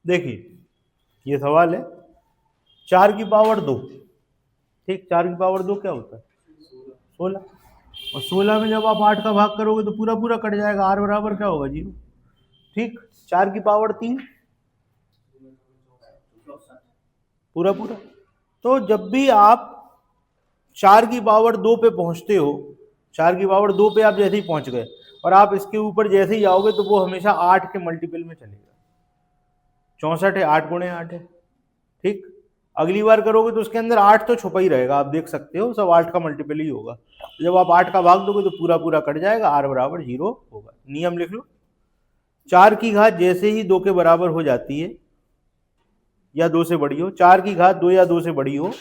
देखिए ये सवाल है 4 की पावर 2, ठीक, 4 की पावर 2 क्या होता है 16, और 16 में जब आप 8 का भाग करोगे तो पूरा पूरा कट जाएगा, आर बराबर क्या होगा 0, ठीक। 4 की पावर 3 पूरा पूरा। तो जब भी आप 4 की पावर 2 पे पहुंचते हो, 4 की पावर 2 पे आप जैसे ही पहुंच गए और आप इसके ऊपर जैसे ही आओगे तो वो हमेशा 8 के मल्टीपल में चलेगा। 64 है, 8 गुणे 8 है, ठीक। अगली बार करोगे तो उसके अंदर 8 तो छुपा ही रहेगा, आप देख सकते हो सब 8 का मल्टीपल ही होगा। जब आप 8 का भाग दोगे तो पूरा पूरा कट जाएगा, आर बराबर 0 होगा। नियम लिख लो, 4 की घात जैसे ही 2 के बराबर हो जाती है या 2 से बड़ी हो, 4 की घात 2 या 2 से बड़ी हो,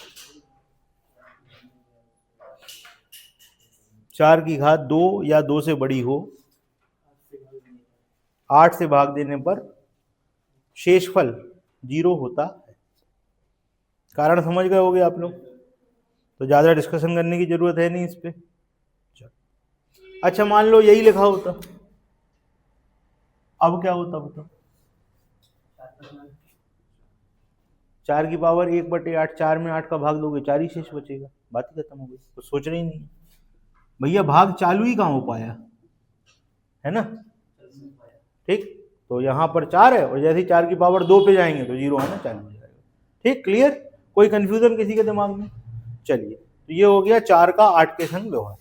4 की घात 2 या 2 से बड़ी हो, 8 से भाग देने पर शेषफल 0 होता है। कारण समझ गए होगे आप लोग, तो ज्यादा डिस्कशन करने की जरूरत है नहीं इस पे। अच्छा मान लो यही लिखा होता, अब क्या होता बताओ। 4 की पावर 1/8, 4 में 8 का भाग दोगे 4 ही शेष बचेगा, बात ही खत्म हो गई, तो सोचना ही नहीं भैया, भाग चालू ही कहाँ हो पाया है ना, ठीक। तो यहाँ पर 4 है और जैसे ही 4 की पावर 2 पे जाएंगे तो 0 आना चालू हो जाएगा, ठीक। क्लियर, कोई कंफ्यूजन किसी के दिमाग में। चलिए, तो ये हो गया 4 का 8 के संग व्यवहार।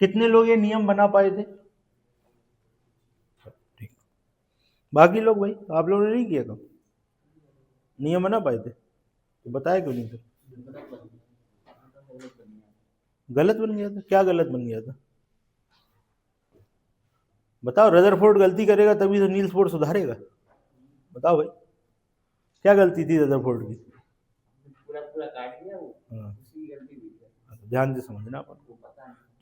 कितने लोग ये नियम बना पाए थे, ठीक। बाकी लोग भाई आप लोगों ने नहीं किया था, नियम बना पाए थे तो बताया क्यों नहीं फिर। गलत बन गया था, क्या गलत बन गया था बताओ। रदरफोर्ड गलती करेगा तभी तो नील्स बोर सुधारेगा, बताओ भाई क्या गलती थी रदरफोर्ड की। पूरा पूरा काट दिया वो, उसकी गलती हुई है, ध्यान से समझना अपन को।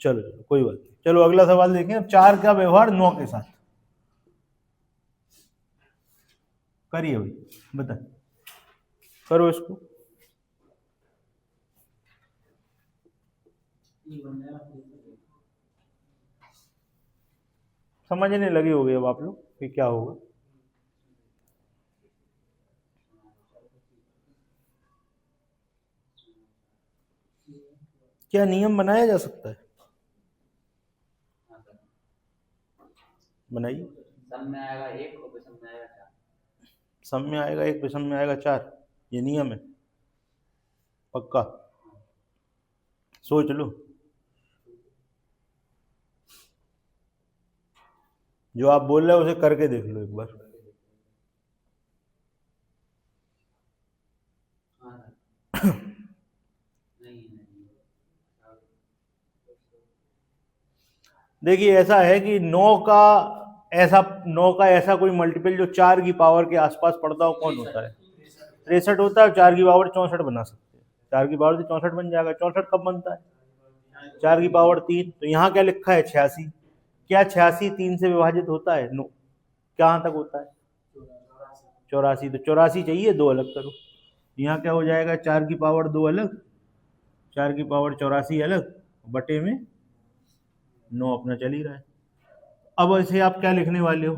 चलो चलो कोई बात नहीं, चलो अगला सवाल देखें। अब 4 का व्यवहार 9 के साथ करिए भाई, बता करो इसको। समझने लगे होगे अब आप लोग कि क्या होगा। क्या नियम बनाया जा सकता है, बनाइए। सम में आएगा 1 और विषम में आएगा 4, सम में आएगा 1 विषम में आएगा 4, ये नियम है पक्का, सोच लो। जो आप बोल रहे हो उसे करके देख लो एक बार। देखिए ऐसा है कि 9 का ऐसा कोई मल्टीपल जो 4 की पावर के आसपास पड़ता हो कौन होता है, 63 होता है। 4 की पावर 64 बना सकते हैं, 4 की पावर से 64 बन जाएगा। 64 कब बनता है 4 की पावर 3, तो यहाँ क्या लिखा है 86, क्या 86 3 से विभाजित होता है, नो। कहाँ तक होता है 84, तो 84 चाहिए, 2 अलग करो, यहाँ क्या हो जाएगा 4 की पावर 2 अलग, 4 की पावर 84 अलग, बटे में 9 अपना चल ही रहा है। अब ऐसे आप क्या लिखने वाले हो,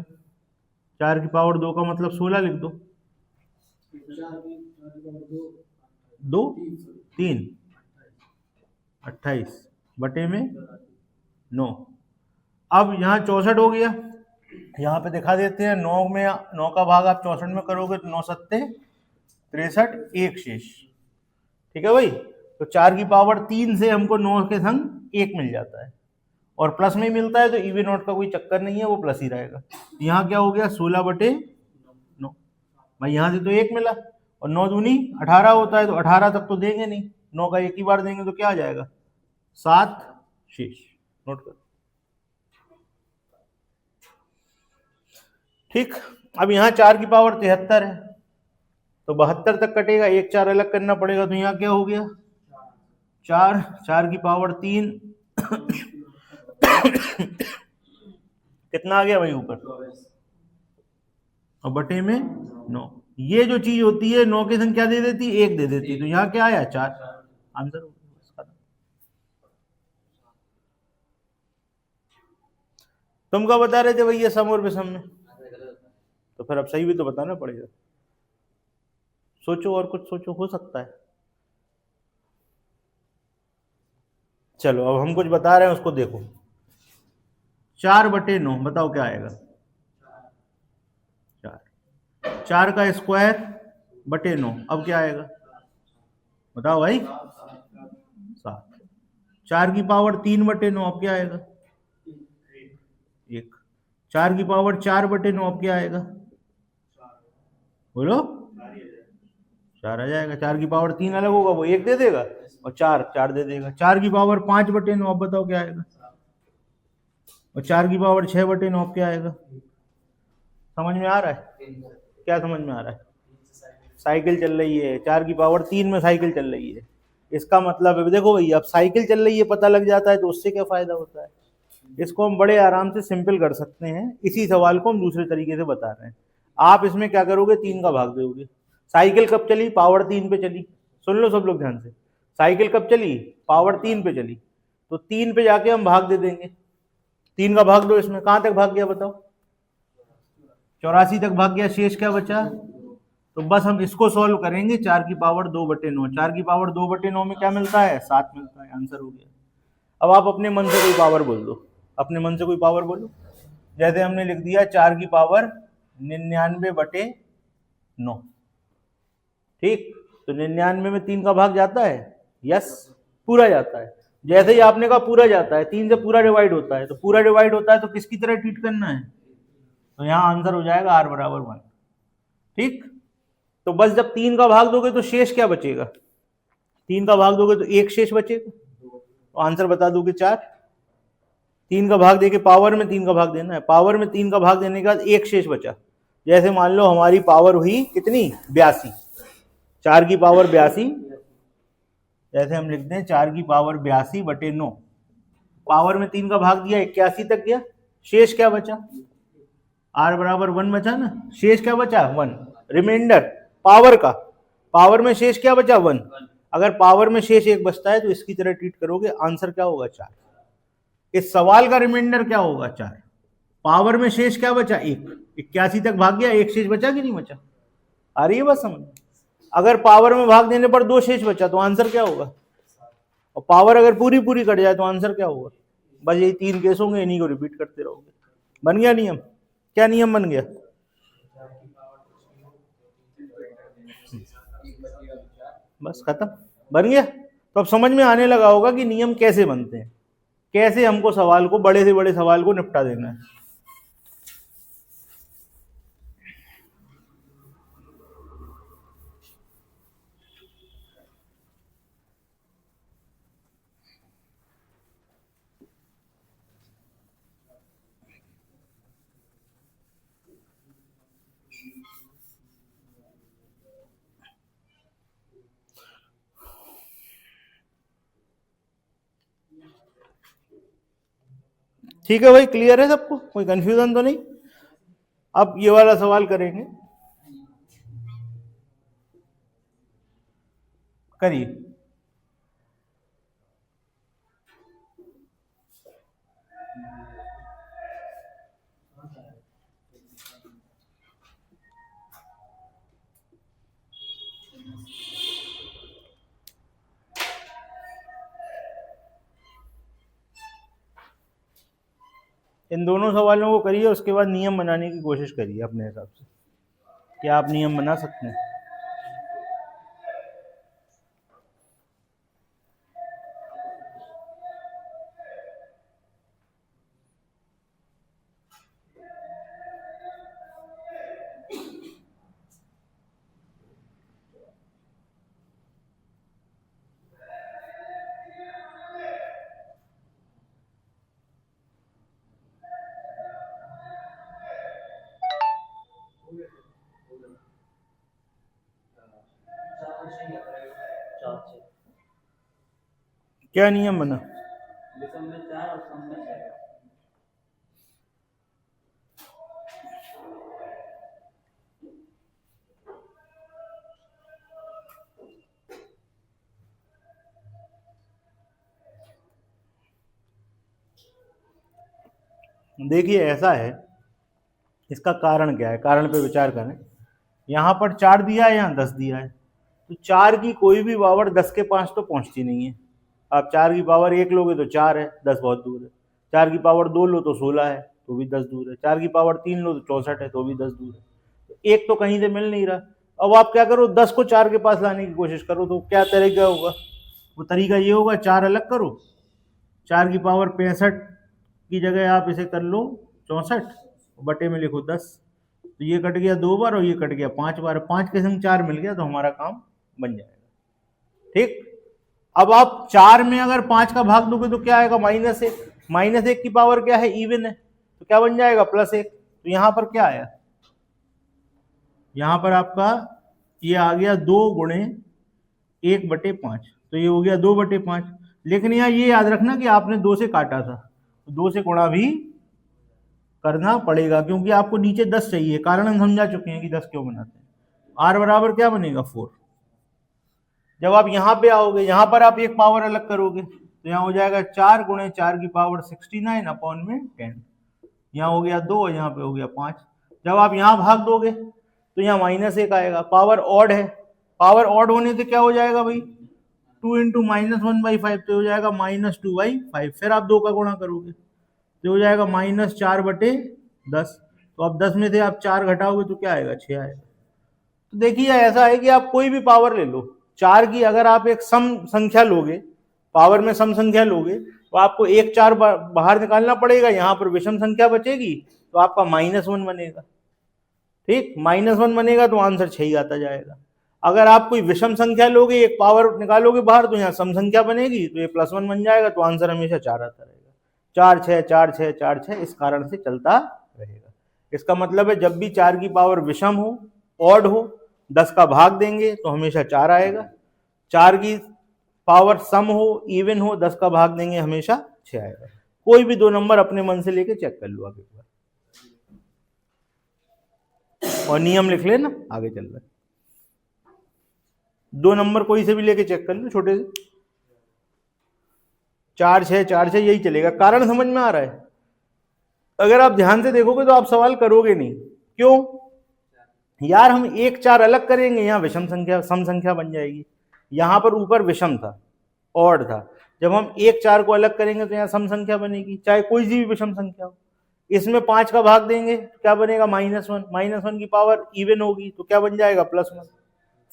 4 की पावर 2 का मतलब 16 लिख दो, 2 3 28 बटे में 9। अब यहाँ 64 हो गया, यहाँ पे दिखा देते हैं 9 में 9 का भाग आप 64 में करोगे तो 9 सत्ते 63, एक शेष, ठीक है भाई। तो 4 की पावर 3 से हमको 9 के संग 1 मिल जाता है, और प्लस में ही मिलता है तो इवन नोट का कोई चक्कर नहीं है, वो प्लस ही रहेगा। यहाँ क्या हो गया 16/9, भाई यहाँ से तो 1 मिला, और 9 दूनी 18 होता है, तो 18 तक तो देंगे नहीं, 9 का एक ही बार देंगे तो क्या आ जाएगा 7 शेष, नोट कर, ठीक। अब यहाँ 4 की पावर 73 है, तो 72 तक कटेगा, 1 4 अलग करना पड़ेगा, तो यहाँ क्या हो गया 4 की पावर 3 कितना आ गया भाई ऊपर, और बटे में 9। ये जो चीज होती है 9 की संख्या दे देती, 1 दे देती, तो यहाँ क्या आया 4, आंसर। तुम क्या बता रहे थे भैया सम और विषम में? तो फिर अब सही भी तो बताना पड़ेगा। सोचो और कुछ सोचो, हो सकता है। चलो अब हम कुछ बता रहे हैं उसको देखो। 4/9 बताओ क्या आएगा? 4। 4 का स्क्वायर बटे 9, अब क्या आएगा बताओ भाई? 7। 4 की पावर 3/9, अब क्या आएगा? 1। 4 की पावर 4/9, अब क्या आएगा? बोलो। 4 आ जाएगा। 4 की पावर 3 अलग होगा, वो 1 दे देगा, और 4 4 दे देगा। 4 की पावर 5/9, अब बताओ क्या आएगा? और 4 की पावर 6/9, अब क्या आएगा? समझ में आ रहा है? क्या समझ में आ रहा है? साइकिल चल रही है, 4 की पावर 3 में साइकिल चल रही है। इसका मतलब है, देखो भैया, अब साइकिल चल रही है पता लग जाता है तो उससे क्या फायदा होता है? इसको हम बड़े आराम से सिंपल कर सकते हैं। इसी सवाल को हम दूसरे तरीके से बता रहे हैं। आप इसमें क्या करोगे? 3 का भाग दोगे। साइकिल कब चली? पावर 3 पे चली। सुन लो सब लोग ध्यान से। साइकिल कब चली? पावर 3 पे चली। तो 3 पे जाके हम भाग दे देंगे। 3 का भाग दो इसमें, कहां तक भाग गया बताओ? 84 तक भाग गया। शेष क्या बचा? तो बस हम इसको सॉल्व करेंगे। 4 की पावर 2/9। 4 की पावर 2/9 में क्या मिलता है? 7 मिलता है। आंसर हो गया। अब आप अपने मन से कोई पावर बोल दो। अपने मन से कोई पावर बोलो। जैसे हमने लिख दिया 4 की पावर 99/9। ठीक। तो 99 में 3 का भाग जाता है? यस, पूरा जाता है। जैसे ही आपने कहा पूरा जाता है, 3 से पूरा डिवाइड होता है, तो पूरा डिवाइड होता है तो किसकी तरह ट्रीट करना है? तो यहाँ आंसर हो जाएगा r बराबर 1। ठीक। तो बस जब 3 का भाग दोगे तो शेष क्या बचेगा? 3 का भाग दोगे तो 1 शेष बचेगा। तो आंसर बता दोगे 4। 3 का भाग देके पावर में 3 का भाग देना है। पावर में 3 का भाग देने के बाद 1 शेष बचा। जैसे मान लो हमारी पावर हुई कितनी? 82। 4 की पावर 82। जैसे हम लिखते हैं 4 की पावर 82/9। पावर में 3 का भाग दिया, 81 तक गया। शेष क्या बचा? r बराबर 1 बचा ना। शेष क्या बचा? 1। रिमाइंडर पावर का। पावर में शेष क्या बचा? 1। अगर पावर में शेष 1 बचता है तो इसकी तरह ट्रीट करोगे। आंसर क्या होगा? 4। इस सवाल का रिमाइंडर क्या होगा? 4। पावर में शेष क्या बचा? 1। 81 तक भाग गया, 1 शेष बचा कि नहीं बचा? आ रही है बस समझ? अगर पावर में भाग देने पर 2 शेष बचा तो आंसर क्या होगा? और पावर अगर पूरी पूरी कट जाए तो आंसर क्या होगा? बस यही 3 केस होंगे, इन्हीं को रिपीट करते रहोगे। बन गया नियम? क्या नियम बन गया? बस खत्म। बन गया। तो अब समझ में आने लगा होगा कि नियम कैसे बनते हैं, कैसे हमको सवाल को, बड़े से बड़े सवाल को निपटा देना है। ठीक है भाई, क्लियर है सबको? कोई कंफ्यूजन तो नहीं? अब ये वाला सवाल करेंगे। करिए। इन दोनों सवालों को करिए, उसके बाद नियम बनाने की कोशिश करिए अपने हिसाब से। क्या आप नियम बना सकते हैं? क्या नियम बना? देखिए ऐसा है, इसका कारण क्या है, कारण पे विचार करें। यहाँ पर 4 दिया है, यहाँ 10 दिया है, तो 4 की कोई भी पावर 10 के 5 तो पहुंचती नहीं है। आप 4 की पावर 1 लोगे तो 4 है, 10 बहुत दूर है। 4 की पावर 2 लो तो 16 है, तो भी 10 दूर है। 4 की पावर 3 लो तो 64 है, तो भी 10 दूर है। तो एक तो कहीं से मिल नहीं रहा। अब आप क्या करो, 10 को 4 के पास लाने की कोशिश करो, तो क्या तरीका होगा? वो तरीका ये होगा, 4 अलग करो, 4 की पावर 65 की जगह आप इसे कर लो 64, बटे में लिखो 10। तो ये कट गया 2 बार और ये कट गया 5 बार, 5 के संग 4 मिल गया, तो हमारा काम बन जाएगा। ठीक। अब आप 4 में अगर 5 का भाग दोगे तो क्या आएगा? -1। -1 की पावर क्या है? इवन है, तो क्या बन जाएगा? +1। तो यहां पर क्या आया? यहां पर आपका ये आ गया 2 गुणे 1/5, तो ये हो गया 2/5। लेकिन यहाँ ये याद रखना कि आपने 2 से काटा था, तो 2 से गुणा भी करना पड़ेगा, क्योंकि आपको नीचे 10 चाहिए। कारण हम समझा चुके हैं कि 10 क्यों बनाते हैं। r बराबर क्या बनेगा? 4। जब आप यहाँ पे आओगे, यहाँ पर आप एक पावर अलग करोगे, तो यहाँ हो जाएगा 4 गुणे 4 की पावर 69 अपॉन में 10। यहाँ हो गया 2 और यहाँ पे हो गया 5। जब आप यहाँ भाग दोगे तो यहाँ -1 आएगा, पावर ऑड है। पावर ऑड होने से क्या हो जाएगा भाई? 2 इंटू -1/5, तो हो जाएगा -2/5। फिर आप 2 का गुणा करोगे तो हो जाएगा -4/10। तो अब 10 में से आप 4 घटाओगे तो क्या आएगा? 6 आएगा। तो देखिए ऐसा है कि आप कोई भी पावर ले लो, 4 की अगर आप एक सम संख्या लोगे, पावर में सम संख्या लोगे, तो आपको 1 4 बाहर निकालना पड़ेगा, यहाँ पर विषम संख्या बचेगी, तो आपका -1 बनेगा। ठीक, -1 बनेगा तो आंसर 6 ही आता जाएगा। अगर आप कोई विषम संख्या लोगे, एक पावर निकालोगे बाहर, तो यहाँ सम संख्या बनेगी, तो ये +1 बन जाएगा, तो आंसर हमेशा 4 आता रहेगा। 4 6 4 6 4 6 इस कारण से चलता रहेगा। इसका मतलब है जब भी 4 की पावर विषम हो, ऑड हो, 10 का भाग देंगे तो हमेशा 4 आएगा। 4 की पावर सम हो, इवन हो, 10 का भाग देंगे हमेशा 6 आएगा। कोई भी 2 नंबर अपने मन से लेके चेक कर लो आगे, और नियम लिख लेना, आगे चल रहा है। 2 नंबर कोई से भी लेके चेक कर लो, छोटे से। 4 6 4 6 यही चलेगा। कारण समझ में आ रहा है? अगर आप ध्यान से देखोगे तो आप सवाल करोगे नहीं। क्यों यार? हम 1 4 अलग करेंगे, यहाँ विषम संख्या सम संख्या बन जाएगी। यहाँ पर ऊपर विषम था, ऑड था, जब हम 1 4 को अलग करेंगे तो यहाँ सम संख्या बनेगी, चाहे कोई सी भी विषम संख्या हो। इसमें 5 का भाग देंगे तो क्या बनेगा? -1। -1 की पावर इवन होगी तो क्या बन जाएगा? +1।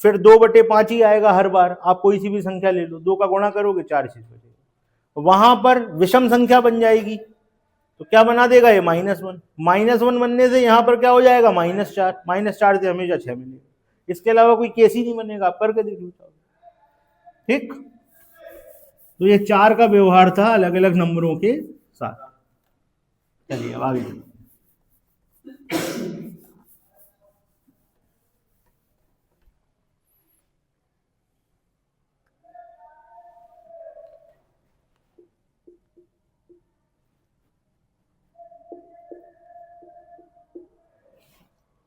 फिर 2/5 ही आएगा हर बार, आप कोई सी भी संख्या ले लो, 2 का गुणा करोगे 4 चीज बचेगा। वहां पर विषम संख्या बन जाएगी, तो क्या बना देगा? ये -1। -1 बनने से यहाँ पर क्या हो जाएगा? -4। -4 से हमेशा 6 मिलेगा, इसके अलावा कोई केस ही नहीं बनेगा। आप करके देखिए। ठीक, तो ये 4 का व्यवहार था अलग अलग नंबरों के साथ। चलिए अब आगे चलिए।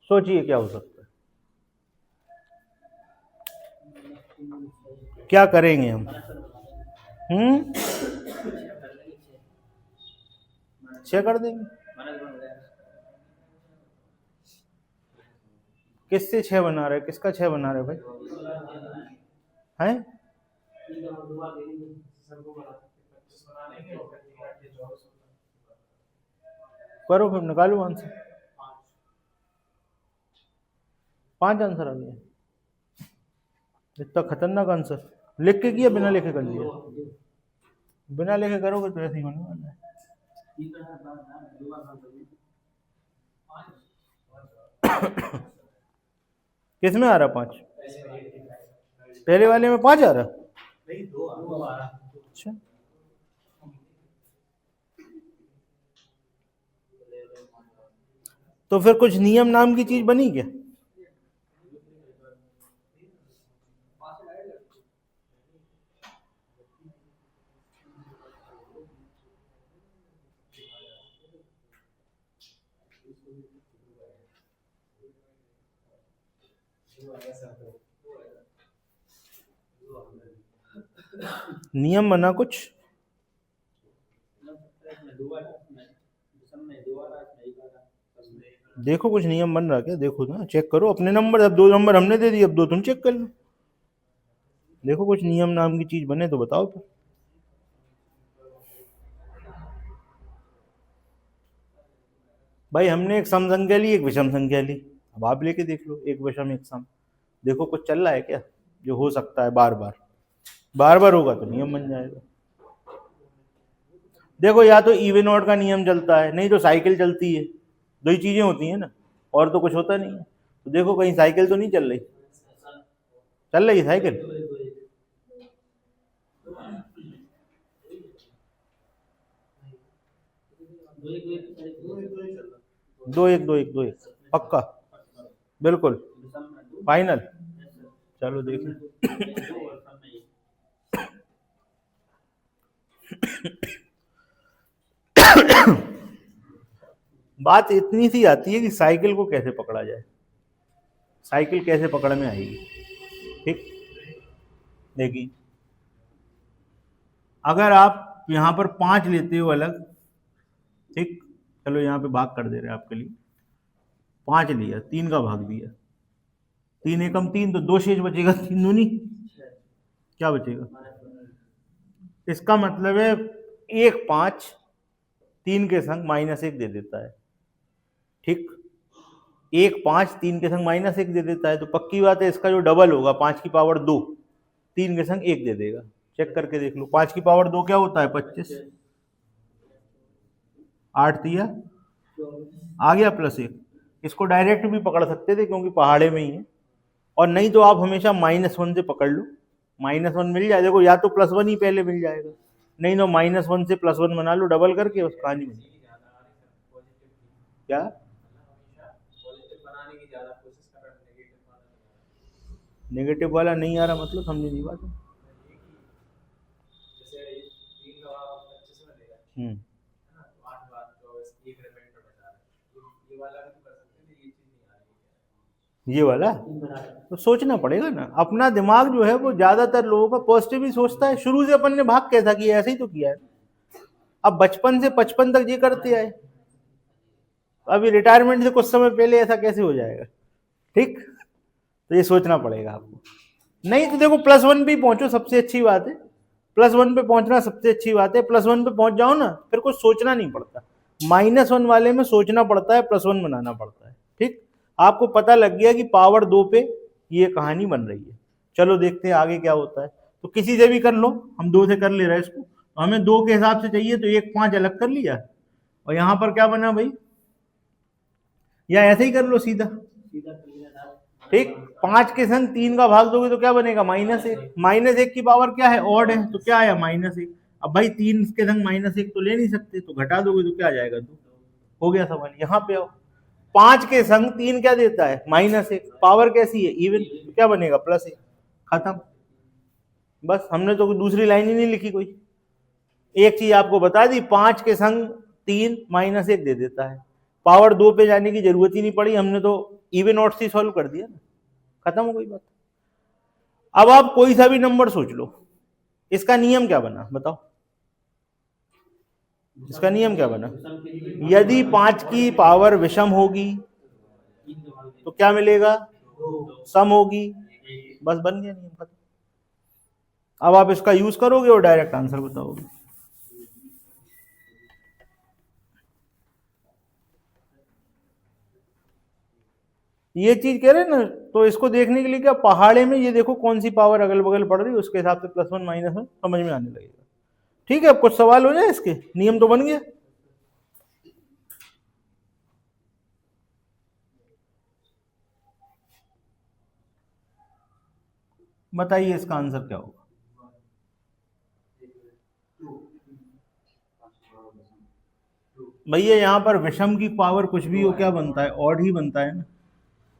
सोचिए क्या हो सकता है, क्या करेंगे हम? 6 कर देंगे। किससे 6 बना रहे? किसका 6 बना रहे भाई? हैं? करो फिर, निकालो आंसर। 5 आंसर आ गया। इतना खतरनाक आंसर लिख के किया, बिना लिखे कर लिया? बिना लिखे करोगे तो ऐसे ही होने वाला है। किस में आ रहा 5? पहले वाले में 5 आ रहा? अच्छा, तो फिर कुछ नियम नाम की चीज बनी क्या? नियम बना कुछ? देखो कुछ नियम बन रहा क्या, देखो ना, चेक करो अपने नंबर। अब 2 नंबर हमने दे दिए, अब 2 तुम चेक कर लो। देखो कुछ नियम नाम की चीज बने तो बताओ फिर। भाई हमने एक सम संख्या ली, एक विषम संख्या ली। अब आप लेके देख लो, एक विषम एक सम। देखो कुछ चल रहा है क्या जो हो सकता है बार बार। बार बार होगा तो नियम बन जाएगा। देखो या तो इवन ऑड का नियम चलता है, नहीं तो साइकिल चलती है। दो ही चीजें होती हैं ना, और तो कुछ होता नहीं है। तो देखो कहीं साइकिल तो नहीं चल रही। चल रही है साइकिल। 2-1 पक्का, बिल्कुल फाइनल। चलो देखें। बात इतनी सी आती है कि साइकिल को कैसे पकड़ा जाए, साइकिल कैसे पकड़ में आएगी। ठीक, देखिए अगर आप यहां पर 5 लेते हो अलग, ठीक, चलो यहाँ पे भाग कर दे रहे हैं आपके लिए। 5 लिया, 3 का भाग दिया, 3 एकम 3, तो 2 शेष बचेगा, 3 दूनी क्या बचेगा। इसका मतलब है 1 5 3 के संग -1 दे देता है। ठीक, 1 5 3 के संग -1 दे देता है, तो पक्की बात है इसका जो डबल होगा 5 की पावर 2 3 के संग 1 दे देगा। चेक करके देख लो, 5 की पावर 2 क्या होता है, 25। 8 दिया, आ गया +1। इसको डायरेक्ट भी पकड़ सकते थे क्योंकि पहाड़े में ही है, और नहीं तो आप हमेशा -1 से पकड़ लो, -1 मिल जाए। देखो या तो +1 ही पहले मिल जाएगा, नहीं तो -1 से +1 बना लो डबल करके, उस कहानी में क्या। नेगेटिव वाला नहीं आ रहा मतलब समझे नहीं बात। हम्म, ये वाला तो सोचना पड़ेगा ना। अपना दिमाग जो है वो ज्यादातर लोगों का पॉजिटिव ही सोचता है। शुरू से अपन ने भाग कैसा किया, ऐसे ही तो किया है। अब बचपन से 55 तक ये करते आए, अभी रिटायरमेंट से कुछ समय पहले ऐसा कैसे हो जाएगा। ठीक, तो ये सोचना पड़ेगा आपको। नहीं तो देखो +1 पे पहुंचो, सबसे अच्छी बात है। +1 पे पहुंचना सबसे अच्छी बात है। +1 पे पहुंच जाओ ना, फिर कुछ सोचना नहीं पड़ता। -1 वाले में सोचना पड़ता है, +1 बनाना पड़ता है। ठीक, आपको पता लग गया कि पावर 2 पे ये कहानी बन रही है। चलो देखते हैं आगे क्या होता है। तो किसी से भी कर लो, हम 2 से कर ले रहे हैं इसको, तो हमें 2 के हिसाब से चाहिए, तो 1 5 अलग कर लिया, और यहां पर क्या बना भाई, या ऐसे ही कर लो सीधा। ठीक, 5 के संग 3 का भाग दोगे तो क्या बनेगा, -1। -1 की पावर क्या है, ऑड है, तो क्या आया, -1। अब भाई 3 के संग -1 तो ले नहीं सकते, तो घटा दोगे तो क्या आ जाएगा, 2। हो गया सवाल। यहाँ पे आओ, 5 के संग 3 क्या देता है, -1। पावर कैसी है, इवन, तो क्या बनेगा, +1। खत्म, बस। हमने तो दूसरी लाइन ही नहीं लिखी कोई। एक चीज आपको बता दी, 5 के संग 3 -1 दे देता है। पावर 2 पे जाने की जरूरत ही नहीं पड़ी, हमने तो इवन ऑड से सॉल्व कर दिया ना, खत्म हो गई बात। अब आप कोई सा भी नंबर सोच लो, इसका नियम क्या बना बताओ। इसका नियम क्या बना, यदि 5 की पावर विषम होगी तो क्या मिलेगा, सम होगी, बस बन गया नियम, खत्म। अब आप इसका यूज करोगे और डायरेक्ट आंसर बताओगे। ये चीज कह रहे हैं ना, तो इसको देखने के लिए क्या, पहाड़े में ये देखो कौन सी पावर अगल बगल पड़ रही है, उसके हिसाब से +1 -1 समझ में आने लगेगा। ठीक है, अब कुछ सवाल हो जाए, इसके नियम तो बन गया। बताइए इसका आंसर क्या होगा। भैया यहाँ पर विषम की पावर कुछ भी हो, क्या बनता है, ऑड ही बनता है ना।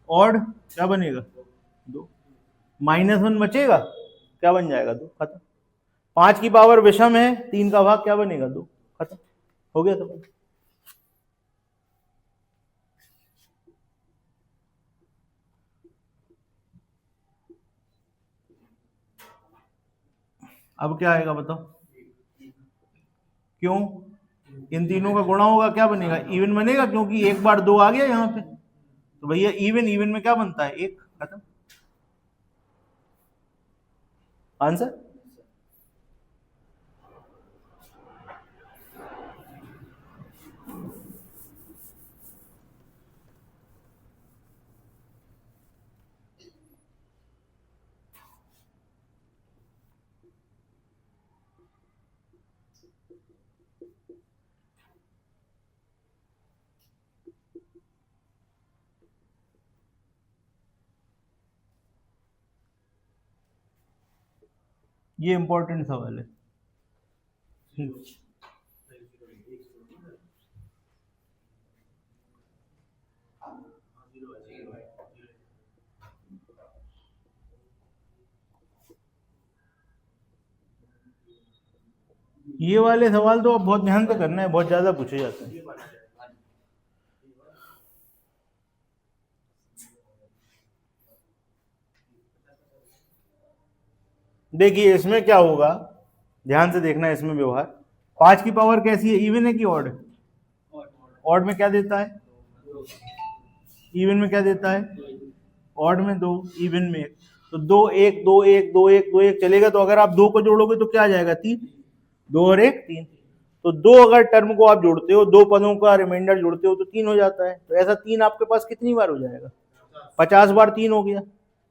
ऑड क्या बनेगा, 2। -1 बचेगा, क्या बन जाएगा, 2, खत्म। 5 की पावर विषम है, 3 का भाग क्या बनेगा, 2, खत्म। हो गया तो। अब क्या आएगा बताओ, क्यों, इन तीनों का गुणा होगा, क्या बनेगा, इवन बनेगा, क्योंकि एक बार 2 आ गया यहाँ पे। तो भैया इवन इवन में क्या बनता है, एक, खत्म आंसर। ये इंपॉर्टेंट सवाल है। ये वाले सवाल तो अब बहुत ध्यान से करना है, बहुत ज्यादा पूछे जाते हैं। देखिए इसमें क्या होगा, ध्यान से देखना है इसमें व्यवहार। 5 की पावर कैसी है, इवन है कि ऑड? ऑड में क्या देता है, इवन में क्या देता है, ऑड में 2, इवन में 1। तो 2 1 2 1 2 1 2 1 चलेगा। तो अगर आप 2 को जोड़ोगे तो क्या आ जाएगा, 3, 2 और 1 3। तो 2 अगर टर्म को आप जोड़ते हो, 2 पदों का रिमाइंडर जोड़ते हो तो 3 हो जाता है। तो ऐसा 3 आपके पास कितनी बार हो जाएगा, 50 बार 3 हो गया।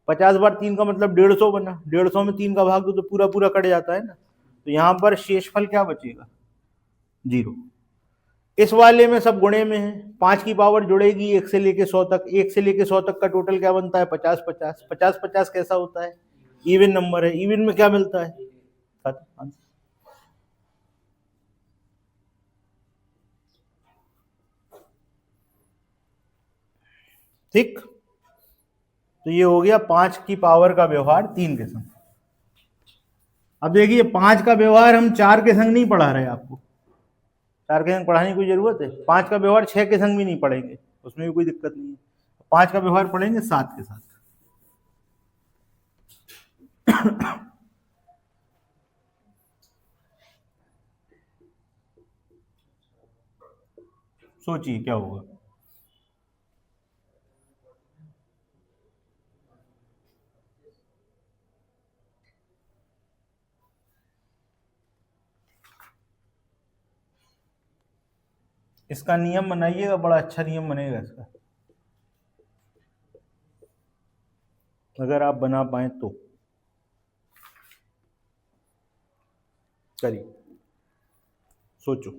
50 बार 3 का मतलब 150 बना, 150 में 3 का भाग दो तो पूरा पूरा कट जाता है ना। तो यहाँ पर शेषफल क्या बचेगा, 0। इस वाले में सब गुणे में है, 5 की पावर जुड़ेगी 1 से लेके 100 तक, 1 से लेके 100 तक का टोटल क्या बनता है, 50 50 50 50 कैसा होता है, इवन नंबर है। इवन में क्या मिलता है, ठीक। तो ये हो गया 5 की पावर का व्यवहार 3 के संग। अब देखिए 5 का व्यवहार हम 4 के संग नहीं पढ़ा रहे आपको, 4 के संग पढ़ाने की कोई जरूरत है? 5 का व्यवहार 6 के संग भी नहीं पढ़ेंगे, उसमें भी कोई दिक्कत नहीं है। 5 का व्यवहार पढ़ेंगे 7 के साथ। सोचिए क्या होगा। इसका नियम बनाइएगा, बड़ा अच्छा नियम बनेगा इसका, अगर आप बना पाए तो करिए, सोचो।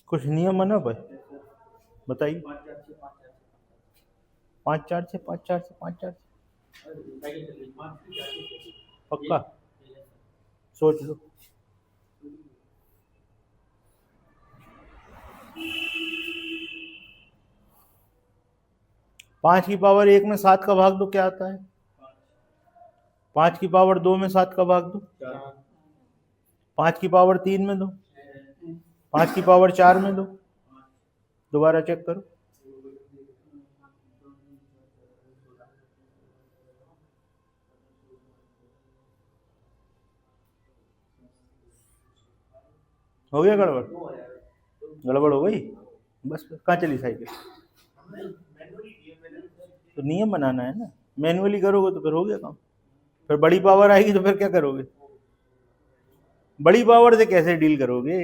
कुछ नियम बना भाई, बताइए। 5 4 6 5 4 से 5 4 पक्का, सोच लो। 5 की पावर 1 में 7 का भाग दो, क्या आता है? 5 की पावर 2 में 7 का भाग दो, 5 की पावर 3 में दो, 5 की पावर 4 में दो। दोबारा चेक करो। हो गया गड़बड़, गड़बड़ हो गई बस। कहाँ चली साइकिल? तो नियम बनाना है ना, मैनुअली करोगे तो फिर हो गया काम। फिर बड़ी पावर आएगी तो फिर क्या करोगे, बड़ी पावर से कैसे डील करोगे?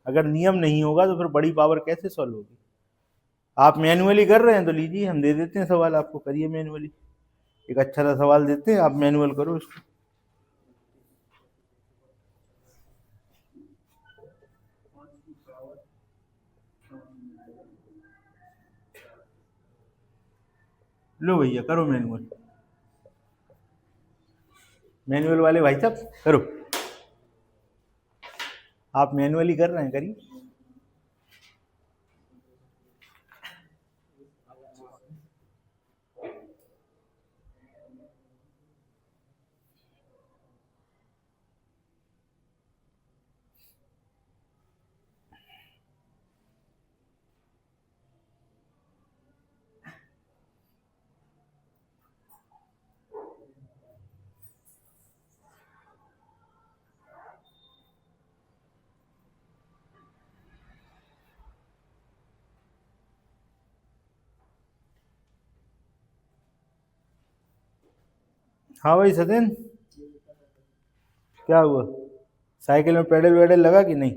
अगर नियम नहीं होगा तो फिर बड़ी पावर कैसे सॉल्व होगी। आप मैन्युअली कर रहे हैं तो लीजिए, हम दे देते हैं सवाल आपको, करिए मैन्युअली। एक अच्छा सा सवाल देते हैं, आप मैनुअल करो इसको। लो भैया करो मैनुअल, मैनुअल वाले भाई साहब करो, आप मैनुअली कर रहे हैं, करिए। हाँ भाई सचिन, क्या हुआ, साइकिल में पेडल वेडल लगा कि नहीं?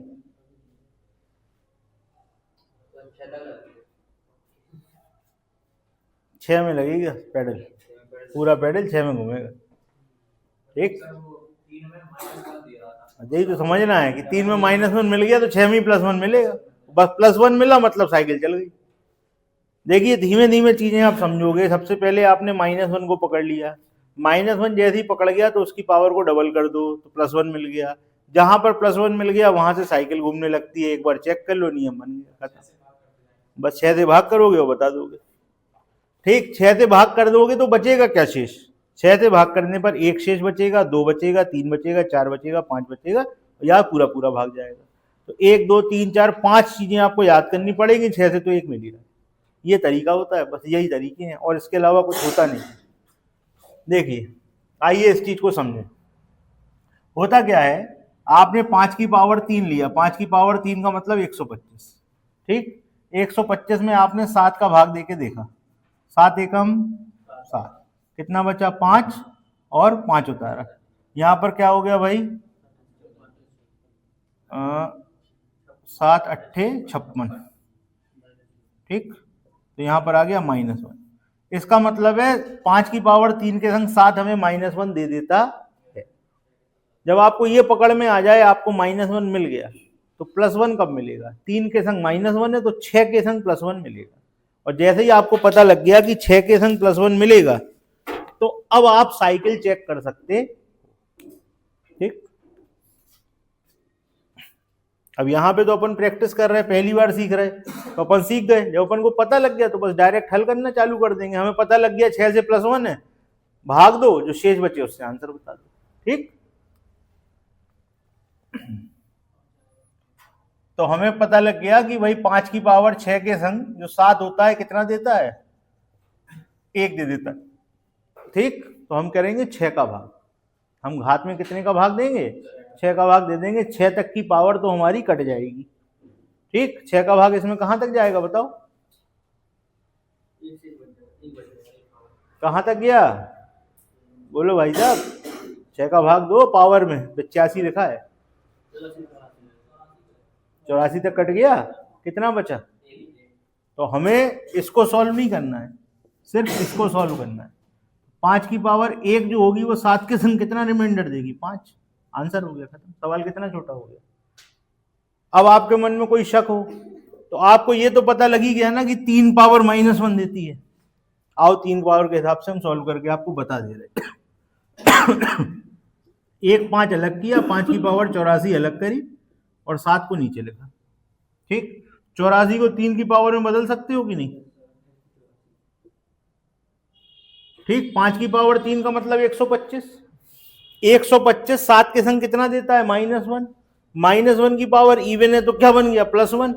छह में लगेगा पेडल, पूरा पेडल 6 में घूमेगा। ठीक, यही तो समझना है कि 3 में -1 मिल गया तो 6 में +1 मिलेगा, बस +1 मिला मतलब साइकिल चल गई। देखिए धीमे धीमे चीजें आप समझोगे। सबसे पहले आपने -1 को पकड़ लिया, -1 जैसे ही पकड़ गया तो उसकी पावर को डबल कर दो तो +1 मिल गया। जहां पर +1 मिल गया वहां से साइकिल घूमने लगती है, एक बार चेक कर लो, नियम बन गया, खत्म। बस 6 से भाग करोगे और बता दोगे। ठीक, 6 से भाग कर दोगे तो बचेगा क्या शेष? 6 से भाग करने पर 1 शेष बचेगा, 2 बचेगा, 3 बचेगा, 4 बचेगा, 5 बचेगा, या पूरा पूरा भाग जाएगा। तो 1 2 3 4 5 चीजें आपको याद करनी पड़ेगी, 6 से तो 1 मिल ही रहा है। ये तरीका होता है, बस यही तरीके हैं और इसके अलावा कुछ होता नहीं। देखिए आइए इस चीज को समझें। होता क्या है, आपने 5 की पावर 3 लिया, 5 की पावर 3 का मतलब 125। ठीक, 125 में आपने 7 का भाग देके देखा, 7 एकम 7, कितना बचा? 5, और 5 उतारा। यहां पर क्या हो गया भाई? 7 अट्ठे 56। ठीक, तो यहां पर आ गया -1। इसका मतलब है 5 की पावर 3 के संग 7 हमें -1 दे देता है। जब आपको ये पकड़ में आ जाए आपको -1 मिल गया तो +1 कब मिलेगा? 3 के संग -1 है तो 6 के संग +1 मिलेगा। और जैसे ही आपको पता लग गया कि 6 के संग +1 मिलेगा तो अब आप साइकिल चेक कर सकते। ठीक, अब यहां पे तो अपन प्रैक्टिस कर रहे हैं, पहली बार सीख रहे हैं, तो अपन सीख गए। जब अपन को पता लग गया तो बस डायरेक्ट हल करना चालू कर देंगे। हमें पता लग गया 6 से +1 है, भाग दो, जो शेष बचे उससे आंसर बता दो। ठीक, तो हमें पता लग गया कि भाई 5 की पावर 6 के संग जो 7 होता है कितना देता है? 1 दे देता है। ठीक, तो हम करेंगे 6 का भाग। हम घात में कितने का भाग देंगे? 6 का भाग दे देंगे। 6 तक की पावर तो हमारी कट जाएगी। ठीक, 6 का भाग इसमें कहां तक जाएगा बताओ? कहां तक गया? बोलो भाई साहब, 6 का भाग दो, पावर में 85 लिखा है, 84 तक कट गया, कितना बचा? तो हमें इसको सॉल्व नहीं करना है, सिर्फ इसको सॉल्व करना है। 5 की पावर 1 जो होगी वो 7 के संग कितना रिमाइंडर देगी? 5। आंसर हो गया, खत्म। सवाल कितना छोटा हो गया। अब आपके मन में कोई शक हो तो आपको ये तो पता लगी गया ना कि 3 पावर -1 देती है। आओ 3 पावर के हिसाब से हम सॉल्व करके आपको बता दे रहे। एक 5 अलग किया, 5 की पावर 84 अलग करी और 7 को नीचे लिखा। ठीक, 84 को 3 की पावर में बदल सकते हो कि नहीं? ठीक, 5 की पावर 3 का मतलब 125। 125 7 के संग कितना देता है? -1। -1 की पावर इवन है तो क्या बन गया? +1।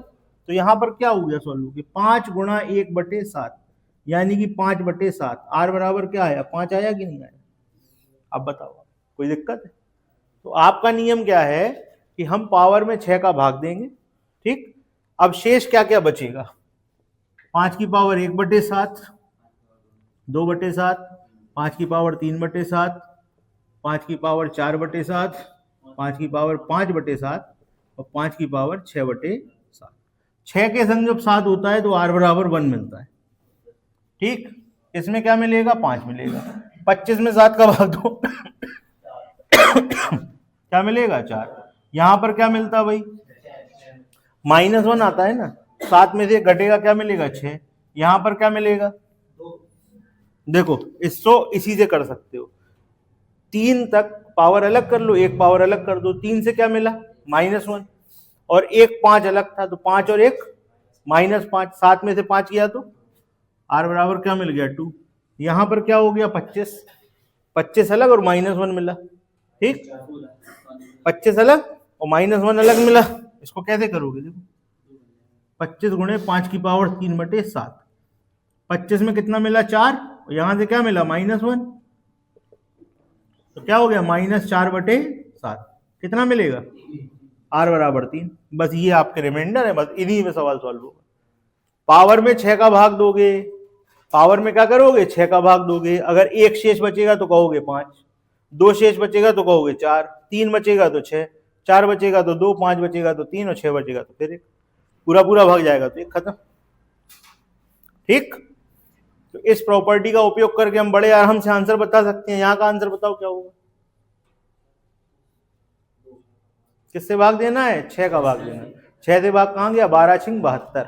तो यहां पर क्या हो गया सॉल्व होगी? 5 गुणा 1/7 यानी कि 5/7। आर बराबर क्या आया? 5 आया कि नहीं आया? अब बताओ, कोई दिक्कत है? तो आपका नियम क्या है कि हम पावर में 6 का भाग देंगे। ठीक, अब शेष क्या क्या बचेगा? 5 की पावर 1/7, 2/7, 5 की पावर 3/7, 5 की पावर 4/7, 5 की पावर 5/7, और 5 की पावर 6/7। 6 के संग जब 7 होता है तो r बराबर 1 मिलता है। ठीक, इसमें क्या मिलेगा? 5 मिलेगा। 25 में 7 का भाग दो क्या मिलेगा? 4। यहां पर क्या मिलता भाई? -1 आता है ना, 7 में से घटेगा, क्या मिलेगा? 6। यहां पर क्या मिलेगा? देखो, इसको इसी से कर सकते हो, 3 तक पावर अलग कर लो, एक पावर अलग कर दो। 3 से क्या मिला? -1। और एक 5 अलग था, तो 5 और 1 -5। 7 में से 5 किया तो r बराबर क्या मिल गया? 2। यहां पर क्या हो गया? 25। 25 अलग और -1 मिला। ठीक, 25 अलग और -1 अलग मिला। इसको कैसे करोगे? देखो, 25 गुणे 5 की पावर 3/7। 25 में कितना मिला? 4। और यहां से क्या मिला? -1। तो क्या हो गया? -4/7। कितना मिलेगा? r बराबर 3। बस ये आपके रिमाइंडर है, बस इन्हीं में सवाल सॉल्व होगा। पावर में 6 का भाग दोगे, पावर में क्या करोगे? 6 का भाग दोगे। अगर एक शेष बचेगा तो कहोगे 5, 2 शेष बचेगा तो कहोगे 4, 3 बचेगा तो 6, 4 बचेगा तो 2, 5 बचेगा तो 3 और 6 बचेगा तो फिर 1। पूरा पूरा भाग जाएगा तो 1 खत्म। ठीक, तो इस प्रॉपर्टी का उपयोग करके हम बड़े आराम से आंसर बता सकते हैं। यहां का आंसर बताओ क्या होगा? किससे भाग देना है? 6 का भाग देना है। 6 से भाग कहां गया? 12 6 72।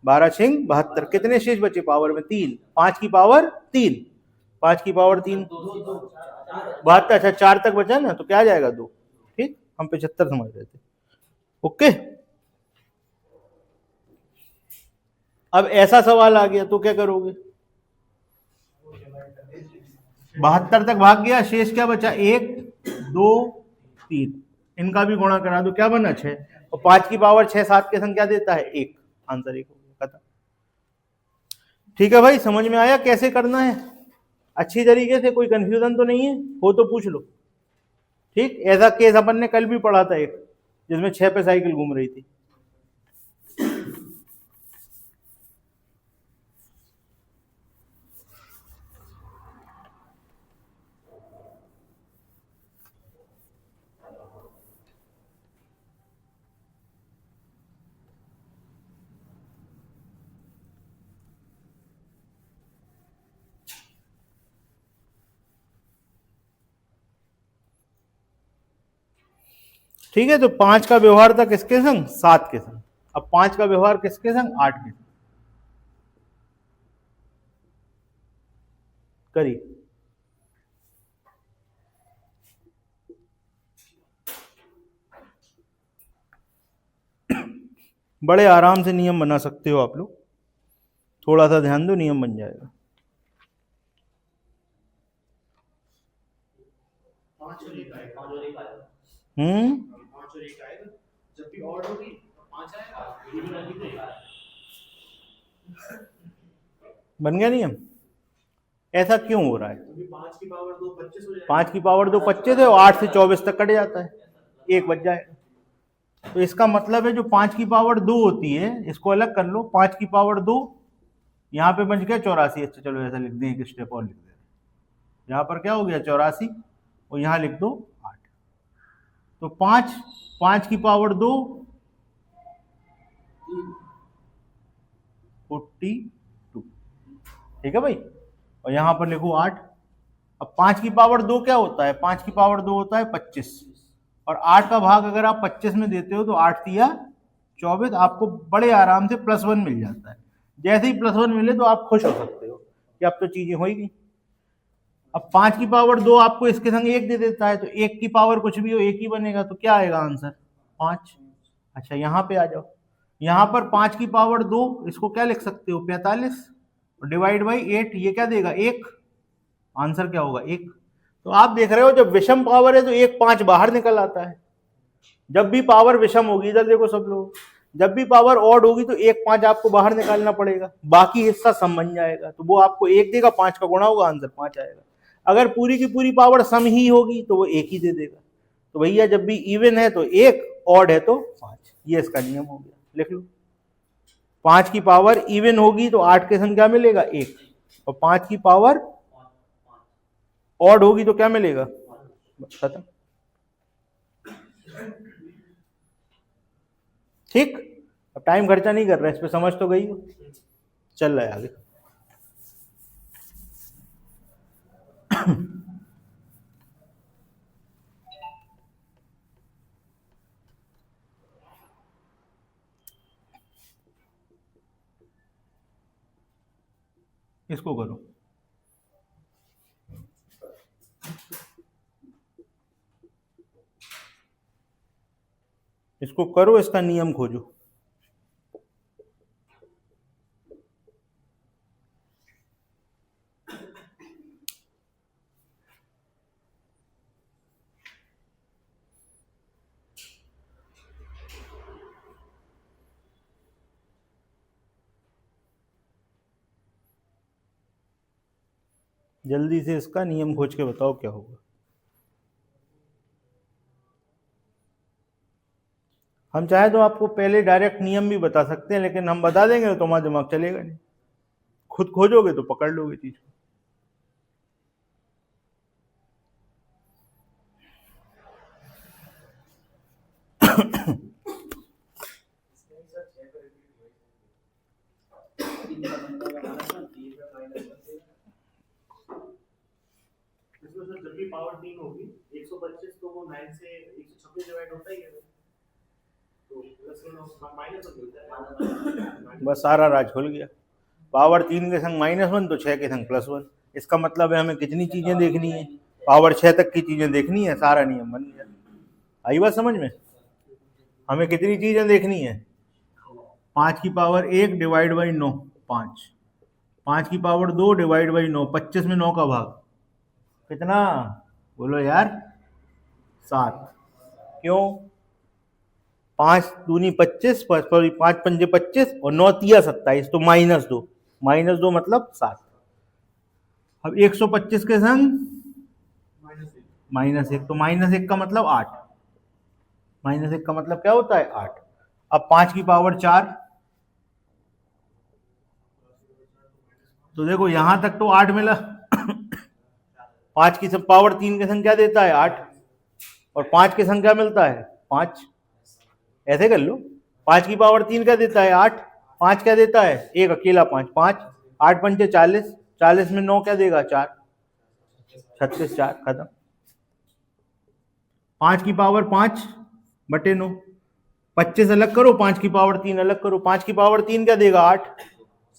12 6 72। कितने शेष बचे पावर में? 3। 5 की पावर 3, 5 की पावर 3 72। अच्छा, 4 तक बचा ना, तो क्या आ जाएगा? 2। ठीक, हम 75 समझ रहे थे। ओके, अब ऐसा सवाल आ गया तो क्या करोगे? 72 तक भाग गया, शेष क्या बचा? 1 2 3। इनका भी गुणा करा दो, क्या बना? 6। और 5 की पावर 6 7 के संख्या देता है 1। आंसर 1 हो गया, खत्म। ठीक है भाई, समझ में आया कैसे करना है अच्छी तरीके से? कोई कंफ्यूजन तो नहीं है? हो तो पूछ लो। ठीक, ऐसा केस अपन ने कल भी पढ़ा था एक, जिसमें 6 पे साइकिल घूम रही थी। ठीक है, तो 5 का व्यवहार था किसके संग? 7 के संग। अब 5 का व्यवहार किसके संग? 8 के संग। करिए। बड़े आराम से नियम बना सकते हो आप लोग, थोड़ा सा ध्यान दो, नियम बन जाएगा। बन गया नियम? ऐसा क्यों हो रहा है? 5 की पावर 2 25 हो जाएगा। 5 की पावर 2 25 है और 8 से 24 तक कट जाता है, 1 बच जाएगा। तो इसका मतलब है जो 5 की पावर 2 होती है, इसको अलग कर लो। 5 की पावर 2 यहाँ पे बच गया 84। अच्छा चलो ऐसा लिख दें, एक स्टेप और लिख दें। यहाँ पर क्या हो गया? 84, और यहाँ लिख दो 8। तो 5 की पावर 2 42। ठीक है भाई, और यहां पर लिखो 8। अब 5 की पावर 2 क्या होता है? 5 की पावर 2 होता है 25, और 8 का भाग अगर आप 25 में देते हो तो 8 तिया 24, आपको बड़े आराम से +1 मिल जाता है। जैसे ही +1 मिले तो आप खुश हो सकते हो कि अब तो चीजें होगी। अब 5 की पावर 2 आपको इसके संग 1 दे देता है, तो 1 की पावर कुछ भी हो 1 ही बनेगा, तो क्या आएगा आंसर? 5। अच्छा, यहां पे आ जाओ। यहां पर 5 की पावर 2, इसको क्या लिख सकते हो? 45, और डिवाइड बाई 8, ये क्या देगा? 1। आंसर क्या होगा? 1। तो आप देख रहे हो, जब विषम पावर है तो 1 5 बाहर निकल आता है। जब भी पावर विषम होगी, इधर देखो सब लोग, जब भी पावर ऑड होगी तो 1 5 आपको बाहर निकालना पड़ेगा, बाकी हिस्सा सम बन जाएगा। तो वो आपको 1 देगा, 5 का गुणा होगा, आंसर 5 आएगा। अगर पूरी की पूरी पावर सम ही होगी तो वो 1 ही दे देगा। तो भैया जब भी इवन है तो 1, ऑड है तो 5। ये इसका नियम हो गया, लिख लो। 5 की पावर इवन होगी तो 8 के संग क्या मिलेगा? 1, और 5 की पावर ऑड होगी तो क्या मिलेगा? खत्म। ठीक, अब टाइम खर्चा नहीं कर रहा है इस पे, समझ तो गई हो, चल रहा है आगे। इसको करो, इसको करो, इसका नियम खोजो। जल्दी से इसका नियम खोज के बताओ क्या होगा। हम चाहे तो आपको पहले डायरेक्ट नियम भी बता सकते हैं, लेकिन हम बता देंगे तो तुम्हारा दिमाग चलेगा नहीं, खुद खोजोगे तो पकड़ लोगे चीज को। जब भी पावर 3 होगी 125, तो वो 9 से 126 डिवाइड होता ही है, तो प्लस माइनस होता है। बस सारा राज खुल गया। पावर 3 के संग -1 तो 6 के संग +1। इसका मतलब है हमें कितनी चीजें देखनी है, पावर 6 तक की चीजें देखनी है, सारा नियम बन गया। आई बात समझ में? हमें कितनी चीजें देखनी है, 5 की पावर 1 डिवाइड बाई 9 5, 5 की पावर 2 डिवाइड बाई 9, 25 में 9 का भाग कितना, बोलो यार 7। क्यों? 5 दूनी 25, 5 पंजे 25 और 9 तिया 27, तो -2, -2 मतलब 7। अब 125 के संग -1, तो -1 का मतलब 8, -1 का मतलब क्या होता है 8। अब 5 की पावर 4, तो देखो यहां तक तो 8 मिला। 5 की सब पावर 3 के संग क्या देता है 8, और 5 के संग क्या मिलता है 5, ऐसे कर लो। 5 की पावर 3 क्या देता है 8, 5 क्या देता है, एक अकेला 5, 5 8 पंचे 40, 40 में 9 क्या देगा 4, 36, 4 खत्म। 5 की पावर 5 बटे 9, 25 अलग करो, 5 की पावर 3 अलग करो, 5 की पावर 3 क्या देगा 8,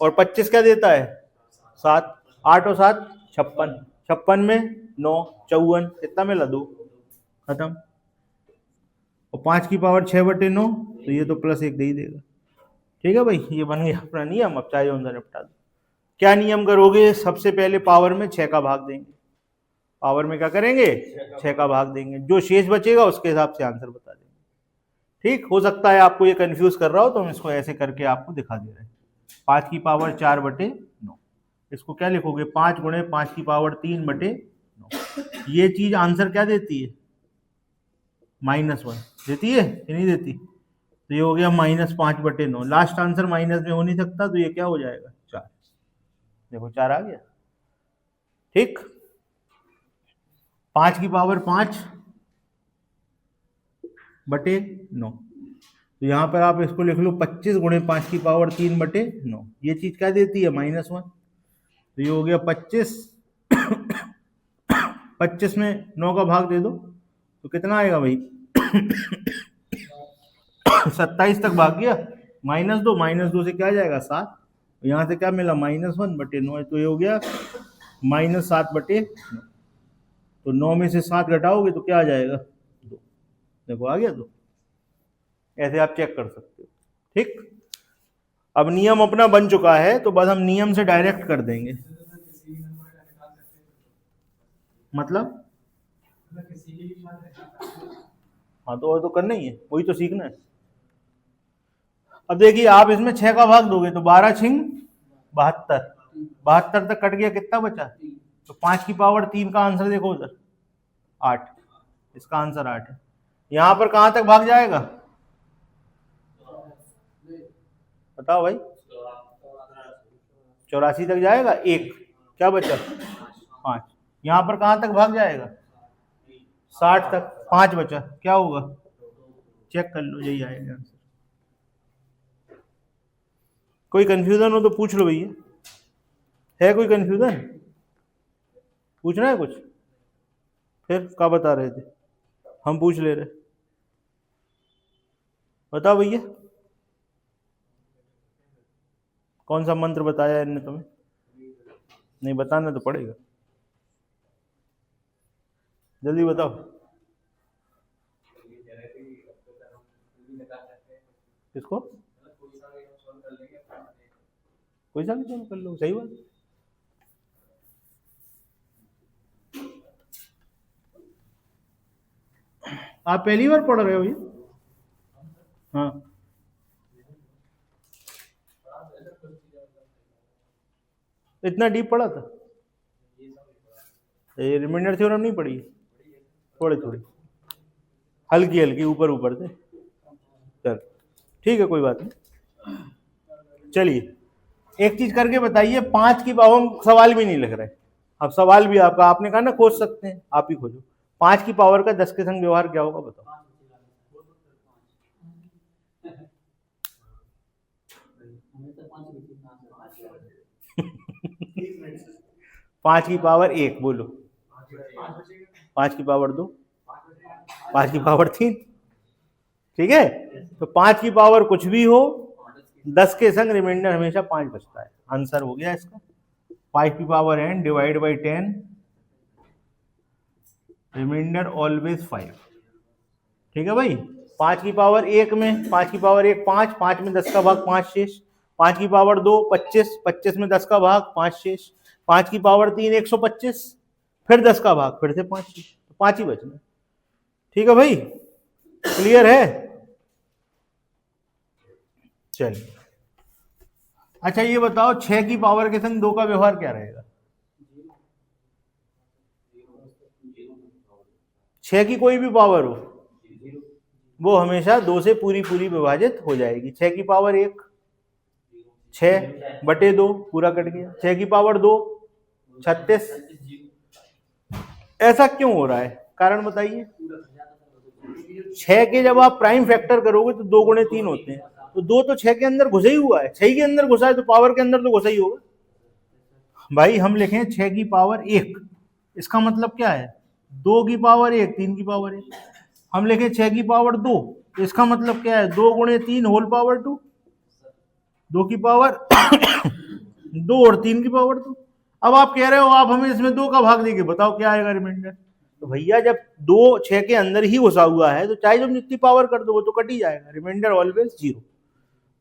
और 25 क्या देता है 7, 8 और 7 56, 56 में 9 54, कितना मिला 2, खत्म। और 5 की पावर 6 बटे 9, तो ये तो +1 दे ही देगा। ठीक है भाई, ये बन गया अपना नियम। अब चाहे उनसे निपटा दो। क्या नियम करोगे, सबसे पहले पावर में 6 का भाग देंगे, पावर में क्या करेंगे 6 का भाग देंगे, जो शेष बचेगा उसके हिसाब से आंसर बता देंगे। ठीक, हो सकता है आपको ये कंफ्यूज कर रहा हो, तो हम इसको ऐसे करके आपको दिखा दे रहे हैं। 5 की पावर 4 बटे 9, इसको क्या लिखोगे 5 गुणे 5 की पावर 3 बटे 9। ये चीज आंसर क्या देती है -1 देती है कि नहीं देती, तो ये हो गया -5 बटे 9। लास्ट आंसर माइनस में हो नहीं सकता, तो ये क्या हो जाएगा 4। देखो 4 आ गया। ठीक, 5 की पावर 5 बटे 9, तो यहां पर आप इसको लिख लो 25 गुणे 5 की पावर 3 बटे 9। ये चीज क्या देती है -1, तो ये हो गया 25। 25 में 9 का भाग दे दो तो कितना आएगा भाई 27 तक भाग गया, -2, -2 से क्या जाएगा 7, यहां से क्या मिला -1 बटे 9, तो ये हो गया -7 बटे 9। तो 9 में से 7 घटाओगे तो क्या आ जाएगा 2। देखो आ गया 2। ऐसे आप चेक कर सकते हो। ठीक, अब नियम अपना बन चुका है, तो बस हम नियम से डायरेक्ट कर देंगे। मतलब हाँ, तो और तो करना ही है, वही तो सीखना है। अब देखिए, आप इसमें 6 का भाग दोगे तो 12 छिंग 72, 72 तक कट गया, कितना बचा, तो 5 की पावर 3 का आंसर देखो उधर 8, इसका आंसर 8 है। यहां पर कहां तक भाग जाएगा बताओ भाई, 84 तक जाएगा, एक क्या बचा 5। यहां पर कहां तक भाग जाएगा 60 तक, 5 बचा, क्या होगा चेक कर लो, यही आएगा आंसर। कोई कंफ्यूजन हो तो पूछ लो भैया, है कोई कंफ्यूजन? पूछना है कुछ? फिर क्या बता रहे थे? हम पूछ ले रहे, बताओ भैया, कौन सा मंत्र बताया इनने तुम्हें? नहीं बताना तो पड़ेगा, जल्दी बताओ। किसको? कोई सा भी सॉल्व कर लो, सही बात। आप पहली बार पढ़ रहे हो ये? हाँ, इतना डीप पढ़ा था? ये रिमाइंडर थ्योरम नहीं पढ़ी? थोड़ी थोड़ी हल्की हल्की ऊपर ऊपर से। चल ठीक है, कोई बात नहीं। चलिए एक चीज करके बताइए, 5 की पावर, हम सवाल भी नहीं लिख रहे, अब सवाल भी आपका, आपने कहा ना खोज सकते हैं, आप ही खोजो। 5 की पावर का 10 के संग व्यवहार क्या होगा बताओ? 5 की पावर 1 बोलो, 5 की पावर 2, 5 की पावर 3, ठीक है? तो 5 की पावर कुछ भी हो, 10 के संग रिमाइंडर हमेशा 5 बचता है। आंसर हो गया इसका। 5 की power n divide by 10, remainder always 5। ठीक है भाई? 5 की पावर 1 में, 5 की पावर 1 5, 5 में 10 का भाग 5 शेष। 5 की पावर 2 25, 25 में 10 का भाग 5 शेष। 5 की पावर 3 125, फिर 10 का भाग, फिर से 5 शेष, 5 ही बचना। ठीक है भाई, क्लियर है? चलिए अच्छा ये बताओ, 6 की पावर के संग 2 का व्यवहार क्या रहेगा? 6 की कोई भी पावर हो, वो हमेशा 2 से पूरी पूरी विभाजित हो जाएगी। 6 की पावर 1 6 बटे 2 पूरा कट गया। 6 की पावर 2 36। ऐसा क्यों हो रहा है, कारण बताइए। 6 के जब आप प्राइम फैक्टर करोगे तो 2 गुणे 3 होते हैं, तो 2 तो 6 के अंदर घुसा ही हुआ है, 6 के अंदर घुसा है तो पावर के अंदर तो घुसा ही होगा। भाई हम लिखें 6 की पावर 1, इसका मतलब क्या है? 2 की पावर 1 3 की पावर 1। हम लिखें 6 की पावर 2, तो इसका मतलब क्या है? 2 गुणे 3 होल पावर 2, 2 की पावर 2 और 3 की पावर 2। अब आप कह रहे हो आप हमें इसमें 2 का भाग देंगे, बताओ क्या आएगा रिमाइंडर? तो भैया जब 2 6 के अंदर ही घुसा हुआ है तो चाहे जब जितनी पावर कर दो वो तो कट ही जाएगा, रिमाइंडर ऑलवेज 0।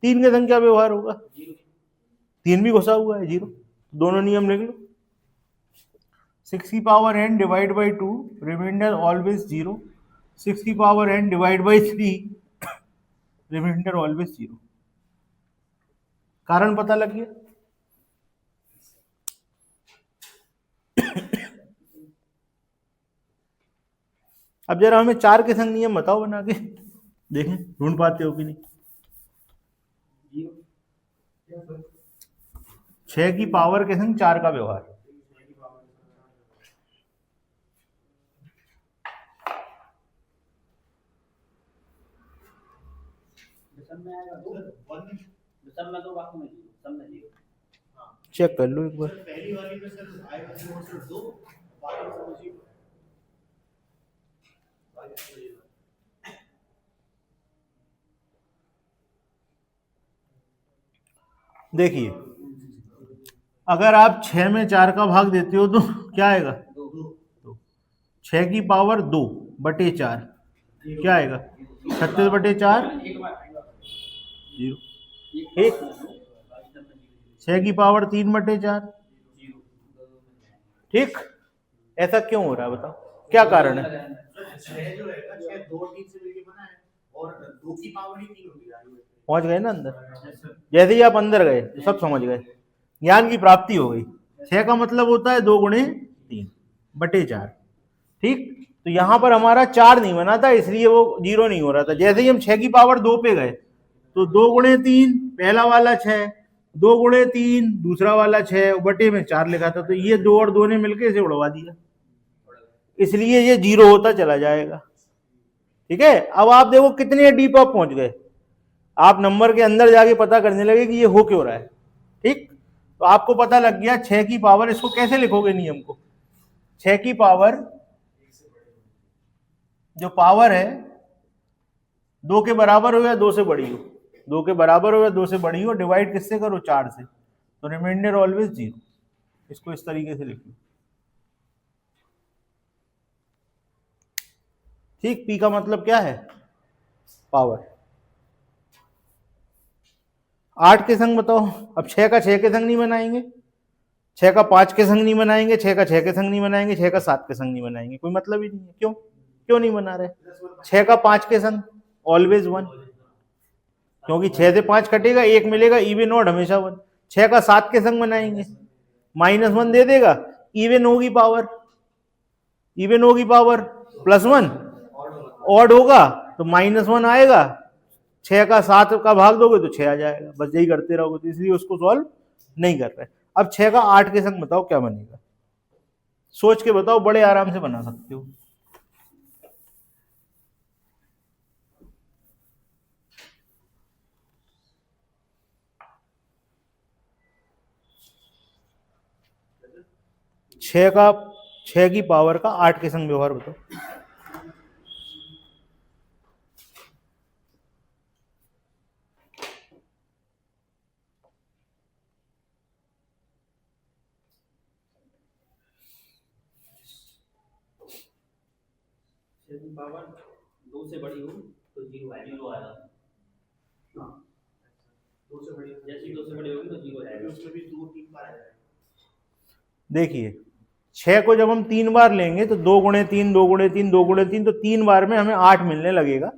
3 के संग क्या व्यवहार होगा? 3 भी घुसा हुआ है, 0। दोनों नियम लिख लो। 6 की power n divide by 2, remainder always 0। 6 की power n divide by 3, remainder always 0। कारण पता लग गया? अब जरा हमें 4 के संग नियम बताओ बना के, देखें ढूंढ पाते हो कि नहीं। 6 की पावर के संग 4 का व्यवहार। चेक कर लो एक बार। पहली वाली में सर आएगा सिर्फ 2, बाकी समझिए। देखिए अगर आप 6 में 4 का भाग देते हो तो क्या आएगा? 6 की पावर 2 बटे 4 क्या आएगा? 36 बटे 4 0। ठीक, 6 की पावर 3 बटे 4। ठीक, ऐसा क्यों हो रहा है बताओ, क्या कारण है? 6 जो है 6 2 3 से मिलके बना है और 2 की पावर ही 3 होती है। पहुंच गए ना अंदर? जैसे ही आप अंदर गए तो सब समझ गए, ज्ञान की प्राप्ति हो गई। 6 का मतलब होता है 2 गुणे 3 बटे 4। ठीक, तो यहां पर हमारा 4 नहीं बना था इसलिए वो 0 नहीं हो रहा था। जैसे ही हम 6 की पावर 2 पे गए तो 2 गुणे 3 पहला वाला 6, 2 गुणे 3 दूसरा वाला 6 बटे में 4 लिखा था, तो ये 2 और 2 ने मिलकर इसे उड़वा दिया, इसलिए ये 0 होता चला जाएगा। ठीक है, अब आप देखो कितने डीप आप पहुंच गए। आप नंबर के अंदर जाके पता करने लगे कि ये हो क्यों रहा है। ठीक, तो आपको पता लग गया 6 की पावर, इसको कैसे लिखोगे नियम को, 6 की पावर जो पावर है 2 के बराबर हो या 2 से बड़ी हो, 2 के बराबर हो या 2 से बड़ी हो, डिवाइड किससे करो, 4 से, तो रिमाइंडर ऑलवेज 0। इसको इस तरीके से लिख लो। ठीक, पी का मतलब क्या है, पावर। 8 के संग बताओ, अब 6 का 6 के संग नहीं बनाएंगे, 6 का 5 के संग नहीं बनाएंगे, 6 का 6 के संग नहीं बनाएंगे, 6 का 7 के संग नहीं बनाएंगे, कोई मतलब ही नहीं है। क्यों, क्यों नहीं बना रहे, 6 का 5 के संग ऑलवेज 1, क्योंकि 6 से 5 कटेगा, 1 मिलेगा, इवन ऑड हमेशा 1। 6 का 7 के संग बनाएंगे, -1 दे देगा, इवन होगी पावर, इवन होगी पावर, +1, ऑड होगा तो -1 आएगा, 6 का 7 का भाग दोगे तो 6 आ जाएगा, बस यही करते रहोगे, तो इसलिए उसको सॉल्व नहीं कर रहे। अब 6 का 8 के संग बताओ क्या बनेगा, सोच के बताओ, बड़े आराम से बना सकते हो। छह की पावर का 8 के संग व्यवहार बताओ। पावर 2 से बड़ी हो तो 0 आएगा। हाँ, 2 से बड़ी, जैसे 2 से बड़ी होगी तो 0 आएगा, उसमें भी 2 3 बार आएगा। देखिए 6 को जब हम 3 बार लेंगे तो 2 गुणे 3 2 गुणे 3 2 गुणे 3, तो 3 बार में हमें 8 मिलने लगेगा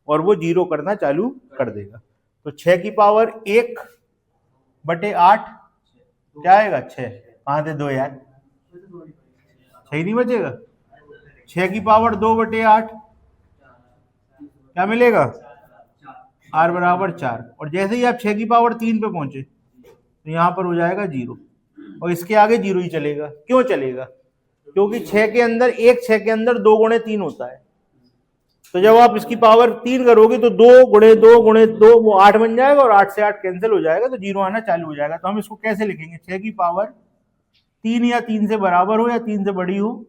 और वो 0 करना चालू कर देगा। तो 6 की पावर 1/8 क्या आएगा, 6, कहाँ थे 2 यार, सही नहीं बचेगा। 6 की पावर 2/8 क्या मिलेगा, r बराबर 4, और जैसे ही आप 6 की पावर 3 पे पहुंचे तो यहां पर हो जाएगा 0, और इसके आगे 0 ही चलेगा। क्यों चलेगा, क्योंकि 6 के अंदर 6 के अंदर 2 गुणे 3 होता है, तो जब आप इसकी पावर 3 करोगे तो 2 गुणे 2 गुणे 2 वो 8 बन जाएगा, और 8 से 8 कैंसिल हो जाएगा, तो 0 आना चालू हो जाएगा। तो हम इसको कैसे लिखेंगे, 6 की पावर 3 या 3 से बराबर हो या 3 से बड़ी हो,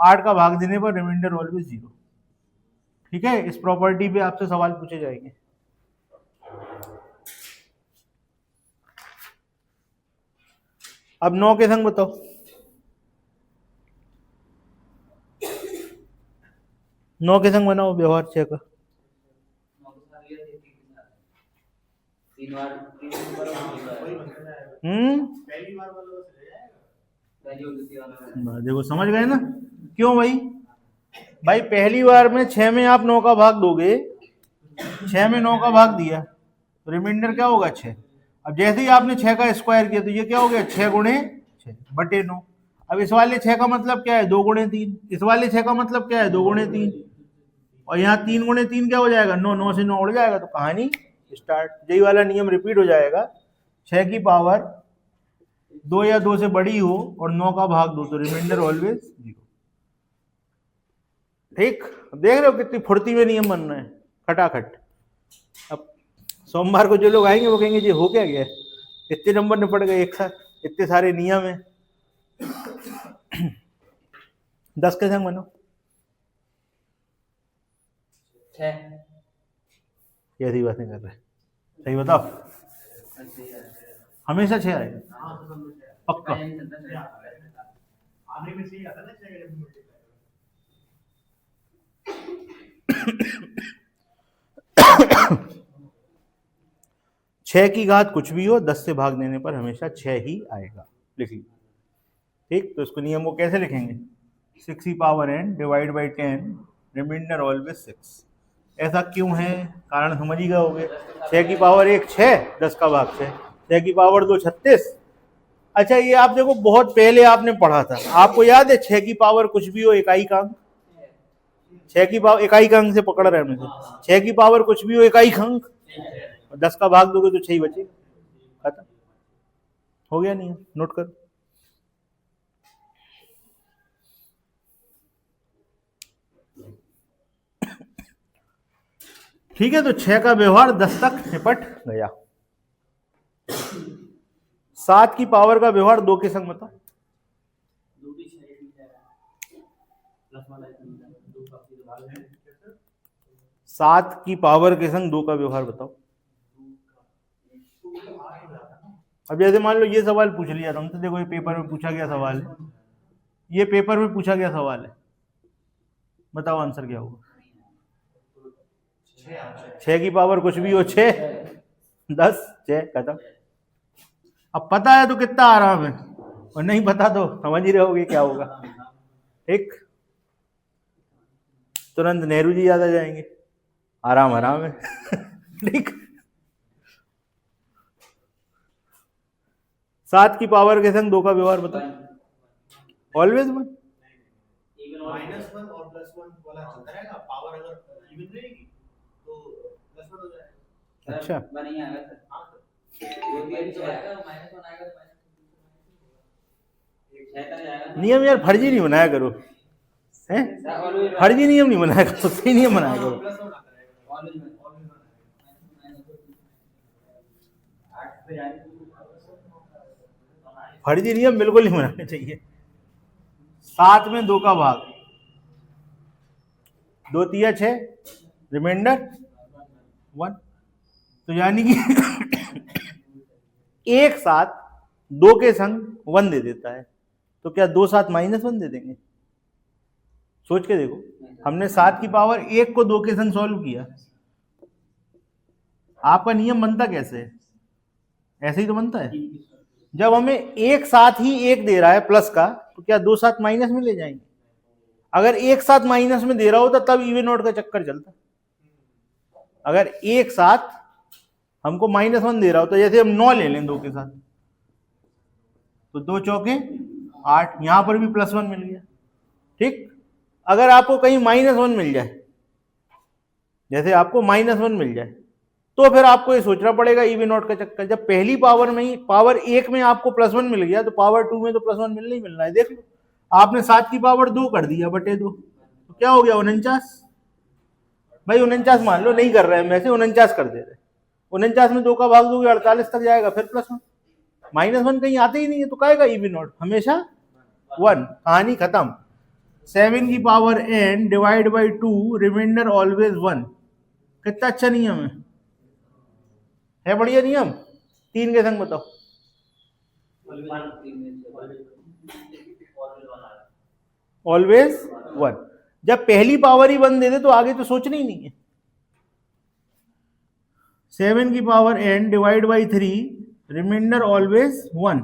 8 का भाग देने पर रिमाइंडर ऑलवेज 0। ठीक है, इस प्रॉपर्टी पे आपसे सवाल पूछे जाएंगे। अब 9 के संग बताओ, 9 के संग बनाओ व्यवहार 6 का। देखो समझ गए ना, क्यों भाई, भाई पहली बार में 6 में आप 9 का भाग दोगे, 6 में 9 का भाग दिया तो रिमाइंडर क्या होगा 6। अब जैसे ही आपने 6 का स्क्वायर किया तो ये क्या हो गया, 6 गुणे 6 बटे 9। अब इस वाले 6 का मतलब क्या है, 2 गुणे 3, इस वाले 6 का मतलब क्या है, 2 गुणे 3, और यहाँ 3 गुणे 3 क्या हो जाएगा, 9, 9 से 9 उड़ जाएगा, तो कहानी स्टार्ट। यही वाला नियम रिपीट हो जाएगा, 6 की पावर 2 या 2 से बड़ी हो और 9 का भाग दो तो रिमाइंडर ऑलवेज 0। ठीक, देख रहे हो कितनी फुर्ती में नियम बन रहे हैं, खटाखट। अब सोमवार को जो लोग आएंगे वो कहेंगे जी हो क्या गया, इतने नंबर निपट गए एक साथ, इतने सारे नियम है। 10 के संग बनो, 6 कैसी बातें कर रहे हैं, सही बताओ, हमेशा 6 आएगा पक्का। आने में सही आता ना 6 छह की घात कुछ भी हो 10 से भाग देने पर हमेशा 6 ही आएगा, लिख लीजिए। ठीक, तो इसको नियम को कैसे लिखेंगे, 6 की power n divide by 10 remainder always 6। ऐसा क्यों है, कारण समझ ही गए होगे, 6 की पावर 1 6, 10 का भाग 6, 6 की पावर 2 36। अच्छा ये आप देखो बहुत पहले आपने पढ़ा था, आपको याद है 6 की पावर कुछ भी हो इकाई का अंक, 6 की पावर इकाई का अंक से पकड़ रहे हैं, 6 की पावर कुछ भी हो इकाई का अंक, 10 का भाग दोगे तो 6 ही बचेगा, खत्म हो गया। नहीं नोट कर, ठीक है, तो 6 का व्यवहार 10 तक निपट गया। 7 की पावर का व्यवहार 2 के संग बताओ। 7 की पावर के संग 2 का व्यवहार बताओ। अब जैसे मान लो ये सवाल पूछ लिया तुमसे, देखो ये पेपर में पूछा गया सवाल है, ये पेपर में पूछा गया सवाल है, बताओ आंसर क्या होगा। 6 की पावर कुछ भी हो, 6 10 6 खत्म। अब पता है तो कितना आराम है, और नहीं पता तो समझ ही रहोगे क्या होगा। ठीक, तुरंत नेहरू जी याद आ जाएंगे, आराम आराम है। ठीक, 7 की पावर के संग 2 का व्यवहार बताओ। ऑलवेज 1। -1 और +1 वाला चलता रहेगा, पावर अगर इवन रहेगी तो +1 हो जाएगा। अच्छा, नहीं आएगा सर। हाँ सर, नियम यार फर्जी नहीं बनाया करो, हैं? फर्जी नियम नहीं बनाया करो, सही नियम बनाया करो। +1 आता रहेगा। फर्जी नियम बिल्कुल नहीं बनाने चाहिए। 7 में 2 का भाग, 2 तिया 6, रिमाइंडर 1। तो यानी कि एक साथ 2 के संग 1 दे देता है, तो क्या 2 साथ -1 दे देंगे? सोच के देखो, हमने 7 की पावर 1 को 2 के संग सॉल्व किया, आपका नियम बनता कैसे है? ऐसे ही तो बनता है। जब हमें एक साथ ही 1 दे रहा है प्लस का, तो क्या 2 साथ माइनस में ले जाएंगे? अगर एक साथ माइनस में दे रहा होता तब इवन ऑड का चक्कर चलता। अगर एक साथ हमको -1 दे रहा होता, जैसे हम 9 ले लें 2 के साथ, तो 2 चौके 8, यहां पर भी +1 मिल गया। ठीक, अगर आपको कहीं -1 मिल जाए, जैसे आपको -1 मिल जाए, तो फिर आपको ये सोचना पड़ेगा इवन ऑड का चक्कर। जब पहली पावर में ही, पावर 1 में आपको +1 मिल गया, तो पावर 2 में तो +1 मिलना ही मिलना है। देख लो, आपने 7 की पावर 2 कर दिया बटे 2, तो क्या हो गया 49। भाई 49 मान लो, नहीं कर रहे हैं वैसे, 49 कर दे रहे। 49 में 2 का भाग दोगे 48 तक जाएगा, फिर +1। -1 कहीं आते ही नहीं है, तो कहेगा इवन ऑड हमेशा 1, कहानी खत्म। 7 की power n divide by 2, remainder always 1। कितना अच्छा नियम है बढ़िया नियम। 3 के संग बताओ। ऑलवेज 1। जब पहली पावर ही 1 दे दे तो आगे तो सोचना ही नहीं है। 7 की power n divide by 3, remainder always 1।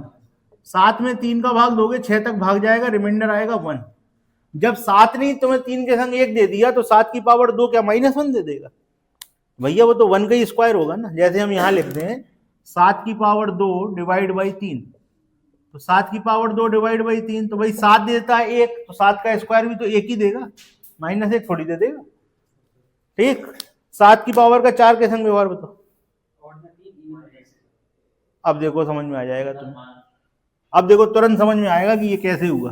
7 में 3 का भाग दोगे 6 तक भाग जाएगा, रिमाइंडर आएगा 1। जब 7 ने तुम्हें 3 के संग 1 दे दिया, तो 7 की पावर 2 क्या -1 दे देगा? भैया वो तो 1 का ही स्क्वायर होगा ना। जैसे हम यहां लिखते हैं 7 की पावर 2 डिवाइड बाई 3, तो 7 की पावर 2 डिवाइड बाई 3, तो भाई 7 देता है 1, तो 7 का स्क्वायर भी तो 1 ही देगा, -1 थोड़ी दे देगा। ठीक, 7 की पावर का 4 के संग व्यवहार बताओ। अब देखो समझ में आ जाएगा तुम्हें, अब देखो तुरंत समझ में आएगा कि ये कैसे हुआ।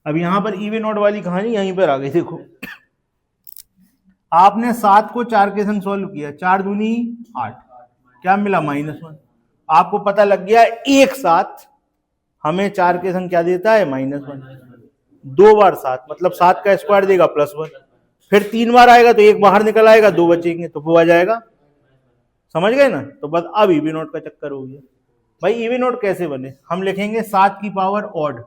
अब यहां पर इवन ऑड वाली कहानी यहीं पर आ गई। देखो, आपने 7 को 4 के संग सॉल्व किया, 4 दूनी 8, क्या मिला -1। आपको पता लग गया एक साथ हमें 4 के संग क्या देता है -1। 2 बार 7 मतलब 7 का स्क्वायर देगा +1, फिर 3 बार आएगा तो 1 बाहर निकल आएगा, 2 बचेंगे, तो वो आ जाएगा। समझ गए ना? तो बस अब इवन ऑड का चक्कर हो गया। भाई इवन ऑड कैसे बने? हम लिखेंगे 7 की पावर ऑड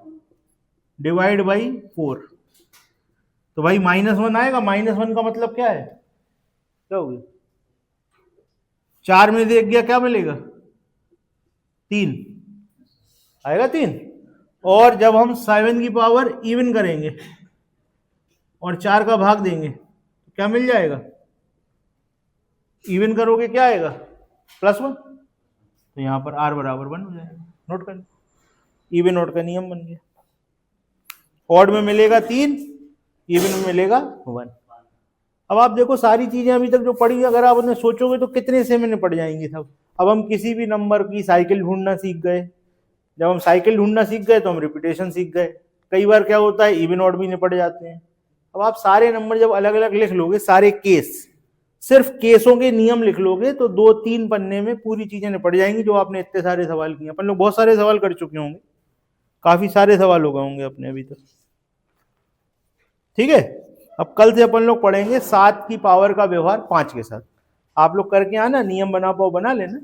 डिवाइड बाई 4, तो भाई -1 आएगा। -1 का मतलब क्या है? क्या हो गया? 4 में से 1 गया, क्या मिलेगा? 3 आएगा, 3। और जब हम 7 की पावर इवन करेंगे और 4 का भाग देंगे, तो क्या मिल जाएगा? इवन करोगे क्या आएगा? +1। तो यहां पर r बराबर 1 हो जाएगा। नोट कर लो, इवन ऑड का नियम बन गया। ऑड में मिलेगा 3, इवन में मिलेगा 1। अब आप देखो सारी चीजें अभी तक जो पढ़ी, अगर आप उन्हें सोचोगे तो कितने से में निपट जाएंगी सब। अब हम किसी भी नंबर की साइकिल ढूंढना सीख गए। जब हम साइकिल ढूंढना सीख गए तो हम रिपीटेशन सीख गए। कई बार क्या होता है, इवन ऑड भी निपट जाते हैं। अब आप सारे नंबर जब अलग अलग लिख लोगे, सारे केस, सिर्फ केसों के नियम लिख लोगे तो 2-3 पन्ने में पूरी चीजें निपट जाएंगी जो आपने इतने सारे सवाल किए। अपन लोग बहुत सारे सवाल कर चुके होंगे, काफी सारे सवाल हो गए होंगे अपने अभी तक। ठीक है, अब कल से अपन लोग पढ़ेंगे 7 की पावर का व्यवहार 5 के साथ। आप लोग करके आना, नियम बना पाओ बना लेना।